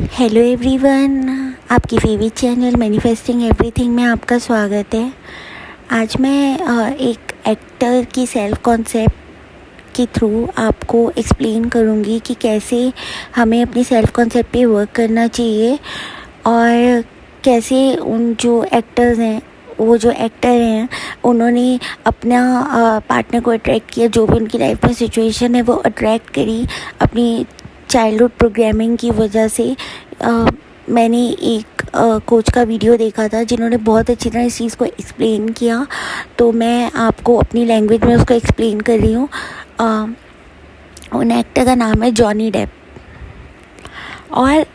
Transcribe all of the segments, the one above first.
Hello everyone, आपकी favourite channel manifesting everything में आपका स्वागत है। आज मैं एक एक्टर की सेल्फ कॉन्सेप्ट के थ्रू आपको एक्सप्लेन करूँगी कि कैसे हमें अपनी सेल्फ कॉन्सेप्ट पे वर्क करना चाहिए और कैसे उन जो एक्टर्स हैं, वो जो एक्टर हैं, उन्होंने अपना पार्टनर को अट्रैक्ट किया। जो भी उनकी लाइफ में सिचुएशन है वो अट्रैक्ट करी अपनी चाइल्डहुड प्रोग्रामिंग की वजह से। मैंने एक कोच का वीडियो देखा था जिन्होंने बहुत अच्छी तरह इस चीज़ को एक्सप्लेन किया, तो मैं आपको अपनी लैंग्वेज में उसको एक्सप्लेन कर रही हूँ। उन एक्टर का नाम है जॉनी डेप। और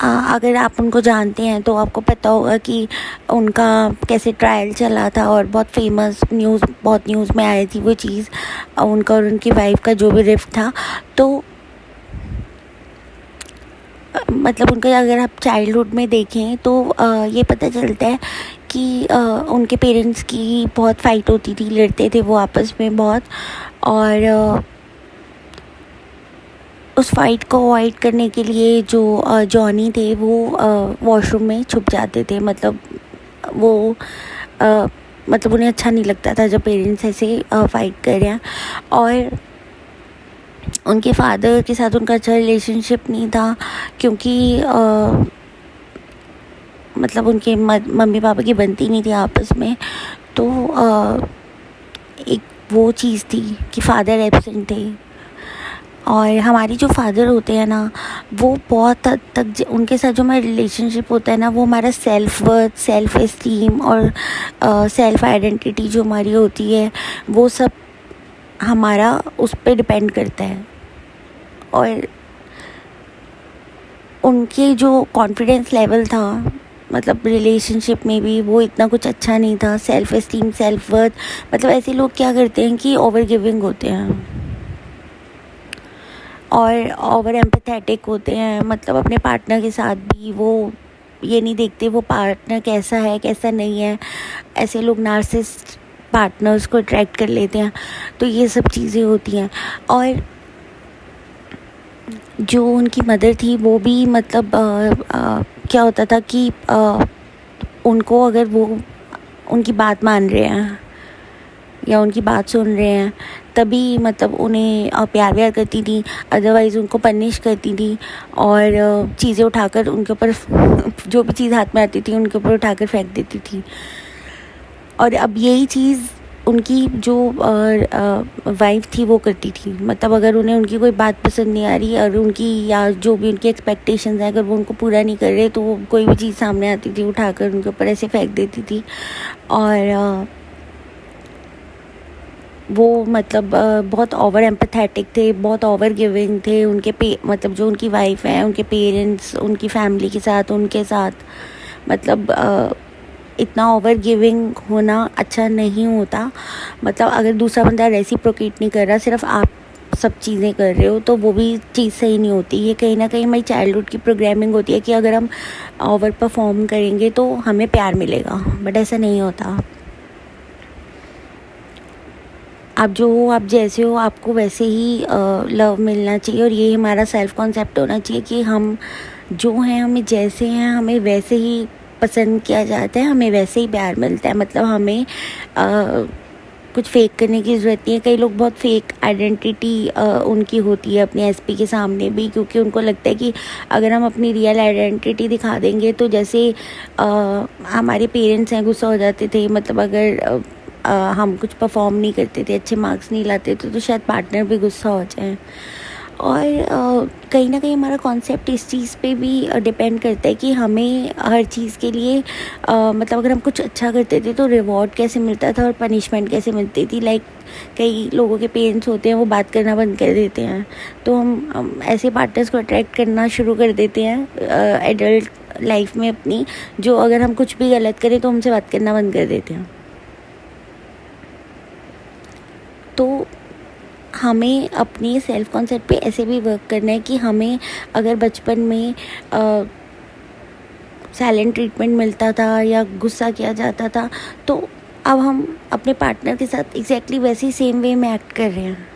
अगर आप उनको जानते हैं तो आपको पता होगा कि उनका कैसे ट्रायल चला था और बहुत न्यूज़ में आई थी वो चीज़, उनका और उनकी वाइफ का जो भी रिफ्ट था। तो मतलब उनका अगर आप चाइल्डहुड में देखें तो ये पता चलता है कि उनके पेरेंट्स की बहुत फ़ाइट होती थी, लड़ते थे वो आपस में बहुत। और उस फाइट को अवॉइड करने के लिए जो जॉनी थे वो वॉशरूम में छुप जाते थे। मतलब वो मतलब उन्हें अच्छा नहीं लगता था जब पेरेंट्स ऐसे फाइट कर रहे हैं। और उनके फादर के साथ उनका अच्छा रिलेशनशिप नहीं था, क्योंकि मतलब उनके मम्मी पापा की बनती नहीं थी आपस में। तो एक वो चीज़ थी कि फादर एब्सेंट थे। और हमारी जो फादर होते हैं ना, वो बहुत हद तक उनके साथ जो हमारा रिलेशनशिप होता है ना, वो हमारा सेल्फ वर्थ, सेल्फ एस्टीम और सेल्फ आइडेंटिटी जो हमारी होती है, वो सब हमारा उस पर डिपेंड करता है। और उनके जो कॉन्फिडेंस लेवल था, मतलब रिलेशनशिप में भी वो इतना कुछ अच्छा नहीं था। सेल्फ एस्टीम, सेल्फ वर्थ, मतलब ऐसे लोग क्या करते हैं कि ओवर गिविंग होते हैं और ओवर एम्पैथेटिक होते हैं। मतलब अपने पार्टनर के साथ भी वो ये नहीं देखते वो पार्टनर कैसा है कैसा नहीं है। ऐसे लोग नार्सिसिस्ट पार्टनर्स को अट्रैक्ट कर लेते हैं। तो ये सब चीज़ें होती हैं। और जो उनकी मदर थी वो भी मतलब क्या होता था कि उनको अगर वो उनकी बात मान रहे हैं या उनकी बात सुन रहे हैं तभी मतलब उन्हें प्यार व्यार करती थी, अदरवाइज़ उनको पनिश करती थी और चीज़ें उठाकर उनके ऊपर जो भी चीज़ हाथ में आती थी उनके ऊपर उठाकर फेंक देती थी। और अब यही चीज़ उनकी जो वाइफ थी वो करती थी। मतलब अगर उन्हें उनकी कोई बात पसंद नहीं आ रही और उनकी या जो भी उनकी एक्सपेक्टेशंस हैं अगर वो उनको पूरा नहीं कर रहे, तो वो कोई भी चीज़ सामने आती थी उठाकर उनके ऊपर ऐसे फेंक देती थी। और वो मतलब बहुत ओवर एम्पैथेटिक थे, बहुत ओवर गिविंग थे। मतलब जो उनकी वाइफ हैं, उनके पेरेंट्स, उनकी फैमिली के साथ, उनके साथ मतलब इतना ओवर गिविंग होना अच्छा नहीं होता। मतलब अगर दूसरा बंदा रेसिप्रोकेट नहीं कर रहा, सिर्फ आप सब चीज़ें कर रहे हो, तो वो भी चीज़ सही नहीं होती। ये कहीं ना कहीं हमारी चाइल्डहुड की प्रोग्रामिंग होती है कि अगर हम ओवर परफॉर्म करेंगे तो हमें प्यार मिलेगा, बट ऐसा नहीं होता। आप जो हो, आप जैसे हो, आपको वैसे ही लव मिलना चाहिए। और ये हमारा सेल्फ कॉन्सेप्ट होना चाहिए कि हम जो हैं, हमें जैसे हैं हमें वैसे ही पसंद किया जाता है, हमें वैसे ही प्यार मिलता है। मतलब हमें कुछ फेक करने की ज़रूरत नहीं है। कई लोग बहुत फेक आइडेंटिटी उनकी होती है अपने एसपी के सामने भी, क्योंकि उनको लगता है कि अगर हम अपनी रियल आइडेंटिटी दिखा देंगे तो जैसे हमारे पेरेंट्स हैं गुस्सा हो जाते थे। मतलब अगर हम कुछ परफॉर्म नहीं करते थे, अच्छे मार्क्स नहीं लाते थे, तो शायद पार्टनर भी गुस्सा हो जाए। और कहीं ना कहीं हमारा कॉन्सेप्ट इस चीज़ पे भी डिपेंड करता है कि हमें हर चीज़ के लिए मतलब अगर हम कुछ अच्छा करते थे तो रिवॉर्ड कैसे मिलता था और पनिशमेंट कैसे मिलती थी। लाइक कई लोगों के पेरेंट्स होते हैं वो बात करना बंद कर देते हैं, तो हम ऐसे पार्टनर्स को अट्रैक्ट करना शुरू कर देते हैं एडल्ट लाइफ में अपनी, जो अगर हम कुछ भी गलत करें तो हमसे बात करना बंद कर देते हैं। तो हमें अपनी सेल्फ कॉन्सेप्ट पे ऐसे भी वर्क करना है कि हमें अगर बचपन में साइलेंट ट्रीटमेंट मिलता था या गुस्सा किया जाता था, तो अब हम अपने पार्टनर के साथ एग्जैक्टली वैसे ही सेम वे में एक्ट कर रहे हैं।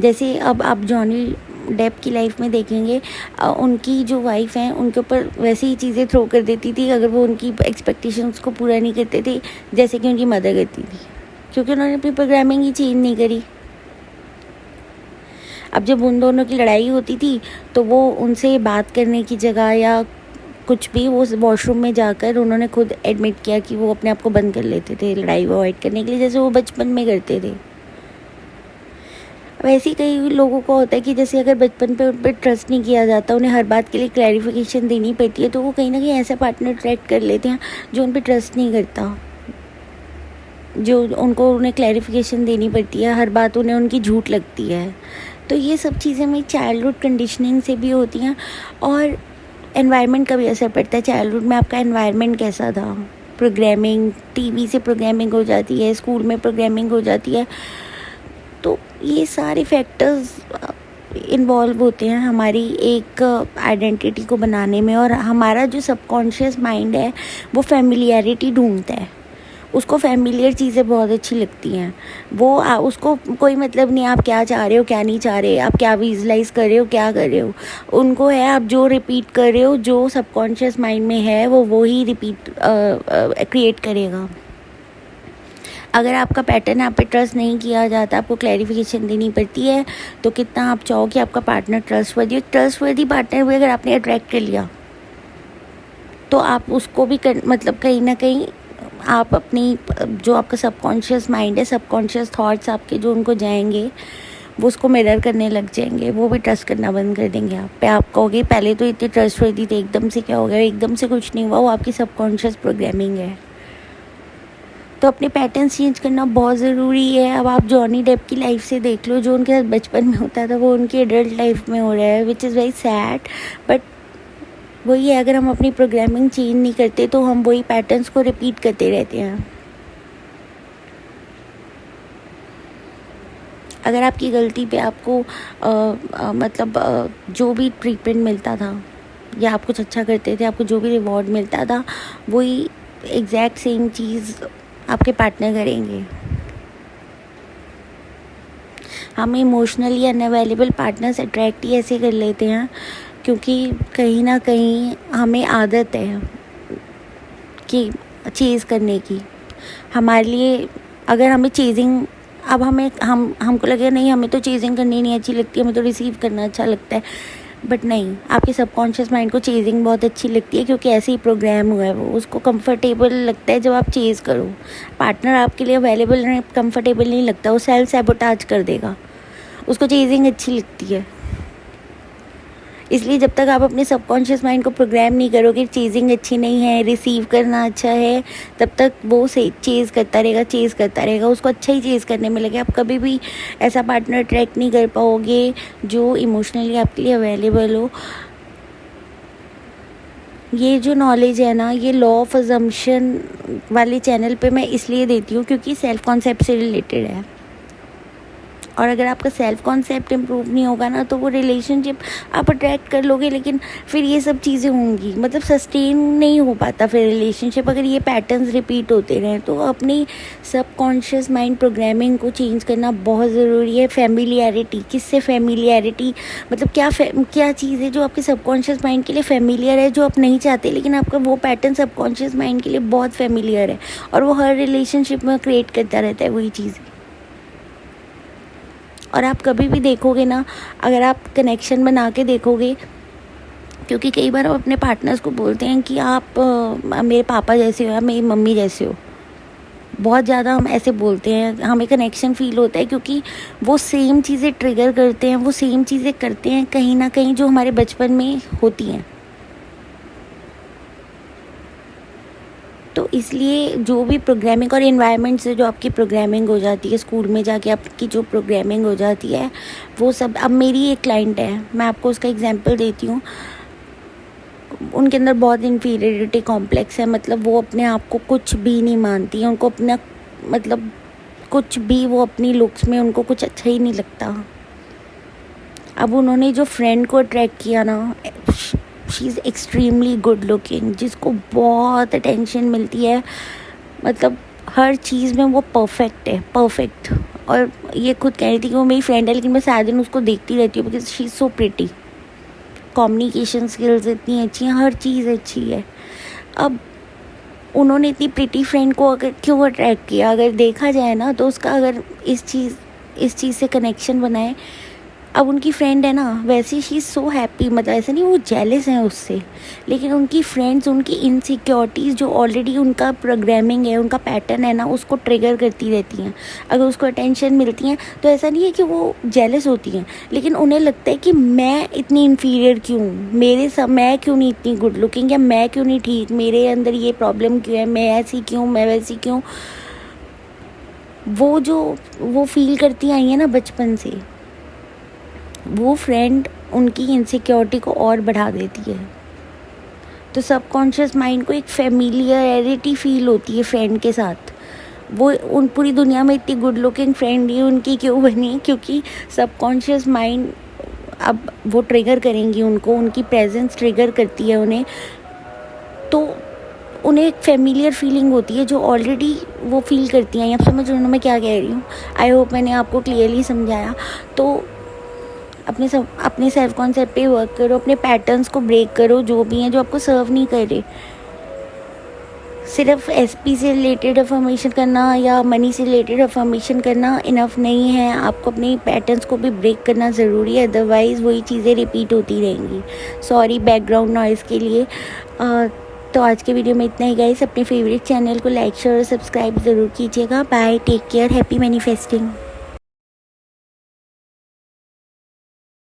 जैसे अब आप जॉनी डेप की लाइफ में देखेंगे, उनकी जो वाइफ हैं उनके ऊपर वैसे ही चीज़ें थ्रो कर देती थी अगर वो उनकी एक्सपेक्टेशंस को पूरा नहीं करते थे, जैसे कि उनकी मदर करती थी, क्योंकि उन्होंने अपनी प्रोग्रामिंग ही चेंज नहीं करी। अब जब उन दोनों की लड़ाई होती थी तो वो उनसे बात करने की जगह या कुछ भी, वो वॉशरूम में जाकर उन्होंने खुद एडमिट किया कि वो अपने आप को बंद कर लेते थे लड़ाई अवॉइड करने के लिए, जैसे वो बचपन में करते थे। वैसे ही कई लोगों को होता है कि जैसे अगर बचपन पे उन पर ट्रस्ट नहीं किया जाता, उन्हें हर बात के लिए क्लैरिफिकेशन देनी पड़ती है, तो वो कहीं ना कहीं ऐसा पार्टनर ट्रैक कर लेते हैं जो उन पर ट्रस्ट नहीं करता, जो उन्हें क्लैरिफिकेशन देनी पड़ती है, हर बात उन्हें उनकी झूठ लगती है। तो ये सब चीज़ें मेरी चाइल्डहुड कंडीशनिंग से भी होती हैं, और एनवायरनमेंट का भी असर पड़ता है। चाइल्डहुड में आपका एनवायरनमेंट कैसा था, प्रोग्रामिंग, टीवी से प्रोग्रामिंग हो जाती है, स्कूल में प्रोग्रामिंग हो जाती है, तो ये सारे फैक्टर्स इन्वॉल्व होते हैं हमारी एक आइडेंटिटी को बनाने में। और हमारा जो सबकॉन्शियस माइंड है वो फैमिलियरिटी ढूंढता है, उसको फैमिलियर चीज़ें बहुत अच्छी लगती हैं। वो उसको कोई मतलब नहीं आप क्या चाह रहे हो क्या नहीं चाह रहे, आप क्या विजुलाइज कर रहे हो क्या कर रहे हो, उनको है आप जो रिपीट कर रहे हो, जो सबकॉन्शियस माइंड में है वो ही रिपीट क्रिएट करेगा। अगर आपका पैटर्न आप पे ट्रस्ट नहीं किया जाता, आपको क्लैरिफिकेशन देनी पड़ती है, तो कितना आप चाहो कि आपका पार्टनर ट्रस्टवर्दी पार्टनर भी अगर आपने अट्रैक्ट कर लिया तो आप उसको भी मतलब कहीं ना कहीं आप अपनी जो आपका सबकॉन्शियस माइंड है, सबकॉन्शियस थॉट्स आपके जो उनको जाएंगे वो उसको मिरर करने लग जाएंगे, वो भी ट्रस्ट करना बंद कर देंगे आप पे। आप कहोगे पहले तो इतनी ट्रस्टवर्दी थे, एकदम से क्या हो गया, एकदम से कुछ नहीं हुआ, वो आपकी सबकॉन्शियस प्रोग्रामिंग है। तो अपने पैटर्न्स चेंज करना बहुत ज़रूरी है। अब आप जॉनी डेप की लाइफ से देख लो, जो उनके साथ बचपन में होता था वो उनकी एडल्ट लाइफ में हो रहा है, which is very sad. But वही है, अगर हम अपनी प्रोग्रामिंग चेंज नहीं करते तो हम वही पैटर्न्स को रिपीट करते रहते हैं। अगर आपकी गलती पे आपको जो भी ट्रीटमेंट मिलता था या आप कुछ अच्छा करते थे, आपको जो भी रिवॉर्ड मिलता था, वही एग्जैक्ट सेम चीज़ आपके पार्टनर करेंगे। हम इमोशनली अनअवेलेबल पार्टनर्स अट्रैक्ट ही ऐसे कर लेते हैं क्योंकि कहीं ना कहीं हमें आदत है कि चेज़ करने की। हमारे लिए अगर हमें चेजिंग, अब हमको लगेगा नहीं हमें तो चेजिंग करनी नहीं अच्छी लगती, हमें तो रिसीव करना अच्छा लगता है, बट नहीं, आपके सबकॉन्शियस माइंड को चेजिंग बहुत अच्छी लगती है क्योंकि ऐसे ही प्रोग्राम हुआ है वो, उसको कंफर्टेबल लगता है जब आप चेज़ करो। पार्टनर आपके लिए अवेलेबल नहीं, कंफर्टेबल नहीं लगता, वो सेल्फ सैबोटाज कर देगा, उसको चेजिंग अच्छी लगती है। इसलिए जब तक आप अपने सबकॉन्शियस माइंड को प्रोग्राम नहीं करोगे चेजिंग अच्छी नहीं है, रिसीव करना अच्छा है, तब तक वो से चेज़ करता रहेगा, उसको अच्छा ही चेज़ करने में लगे। आप कभी भी ऐसा पार्टनर अट्रैक्ट नहीं कर पाओगे जो इमोशनली आपके लिए अवेलेबल हो। ये जो नॉलेज है ना, ये लॉ ऑफ अजम्पशन वाले चैनल पे मैं इसलिए देती हूँ क्योंकि सेल्फ कॉन्सेप्ट से रिलेटेड है। और अगर आपका सेल्फ कॉन्सेप्ट इम्प्रूव नहीं होगा ना, तो वो रिलेशनशिप आप अट्रैक्ट कर लोगे लेकिन फिर ये सब चीज़ें होंगी, मतलब सस्टेन नहीं हो पाता फिर रिलेशनशिप अगर ये पैटर्न्स रिपीट होते रहें। तो अपनी सबकॉन्शियस माइंड प्रोग्रामिंग को चेंज करना बहुत ज़रूरी है। फैमिलियरिटी, किससे फैमिलियरिटी, मतलब क्या चीज़ है जो आपके सबकॉन्शियस माइंड के लिए फैमिलियर है, जो आप नहीं चाहते, लेकिन आपका वो पैटर्न सबकॉन्शियस माइंड के लिए बहुत फैमिलियर है और वो हर रिलेशनशिप में क्रिएट करता रहता है वही चीज़। और आप कभी भी देखोगे ना, अगर आप कनेक्शन बना के देखोगे, क्योंकि कई बार हम अपने पार्टनर्स को बोलते हैं कि आप मेरे पापा जैसे हो या मेरी मम्मी जैसे हो, बहुत ज़्यादा हम ऐसे बोलते हैं, हमें कनेक्शन फील होता है क्योंकि वो सेम चीज़ें ट्रिगर करते हैं, वो सेम चीज़ें करते हैं कहीं ना कहीं जो हमारे बचपन में होती हैं। तो इसलिए जो भी प्रोग्रामिंग और इन्वायरमेंट से जो आपकी प्रोग्रामिंग हो जाती है, स्कूल में जाके आपकी जो प्रोग्रामिंग हो जाती है वो सब। अब मेरी एक क्लाइंट है, मैं आपको उसका एग्जांपल देती हूँ। उनके अंदर बहुत इन्फीरियरिटी कॉम्प्लेक्स है, मतलब वो अपने आप को कुछ भी नहीं मानती है, उनको अपना मतलब कुछ भी, वो अपनी लुक्स में उनको कुछ अच्छा ही नहीं लगता। अब उन्होंने जो फ्रेंड को अट्रैक्ट किया ना, she is extremely good looking, जिसको बहुत अटेंशन मिलती है, मतलब हर चीज़ में वो परफेक्ट है, परफेक्ट। और ये खुद कह रही थी कि वो मेरी फ्रेंड है, लेकिन मैं सारा दिन उसको देखती रहती हूँ because she is so pretty, communication skills इतनी अच्छी हैं, हर चीज़ अच्छी है। अब उन्होंने इतनी प्रिटी फ्रेंड को अगर क्यों अट्रैक्ट किया, अगर देखा जाए ना तो उसका अगर इस चीज़ से कनेक्शन बनाए, अब उनकी फ्रेंड है ना, वैसे शी इज़ सो हैप्पी, मतलब ऐसा नहीं वो जेलस हैं उससे, लेकिन उनकी फ्रेंड्स उनकी इनसिक्योरिटीज़ जो ऑलरेडी उनका प्रोग्रामिंग है, उनका पैटर्न है ना, उसको ट्रिगर करती रहती हैं। अगर उसको अटेंशन मिलती हैं तो ऐसा नहीं है कि वो जेलस होती हैं, लेकिन उन्हें लगता है कि मैं इतनी इन्फीरियर क्यों हूँ, मैं क्यों नहीं इतनी गुड लुकिंग, या मैं क्यों नहीं ठीक, मेरे अंदर ये प्रॉब्लम क्यों है, मैं ऐसी क्यों, मैं वैसी क्यों। वो फील करती आई हैं ना बचपन से, वो फ्रेंड उनकी इनसिक्योरिटी को और बढ़ा देती है। तो सबकॉन्शियस माइंड को एक फेमिलियरिटी फील होती है फ्रेंड के साथ। वो उन पूरी दुनिया में इतनी गुड लुकिंग फ्रेंड ही उनकी क्यों बनी, क्योंकि सबकॉन्शियस माइंड अब वो ट्रिगर करेंगी उनको, उनकी प्रेजेंस ट्रिगर करती है उन्हें, तो उन्हें एक फेमिलियर फीलिंग होती है जो ऑलरेडी वो फील करती हैं। आप समझ रहे हो मैं क्या कह रही हूँ? आई होप मैंने आपको क्लियरली समझाया। तो अपने सेल्फ कॉन्सेप्ट पे वर्क करो, अपने पैटर्न्स को ब्रेक करो जो भी हैं, जो आपको सर्व नहीं कर रहे। सिर्फ एसपी से रिलेटेड अफर्मेशन करना या मनी से रिलेटेड अफर्मेशन करना इनफ नहीं है, आपको अपने पैटर्न्स को भी ब्रेक करना ज़रूरी है, अदरवाइज़ वही चीज़ें रिपीट होती रहेंगी। सॉरी बैकग्राउंड नॉइज़ के लिए। तो आज के वीडियो में इतना ही गाइस। अपने फेवरेट चैनल को लाइक शेयर और सब्सक्राइब ज़रूर कीजिएगा। Bye, take care, happy manifesting.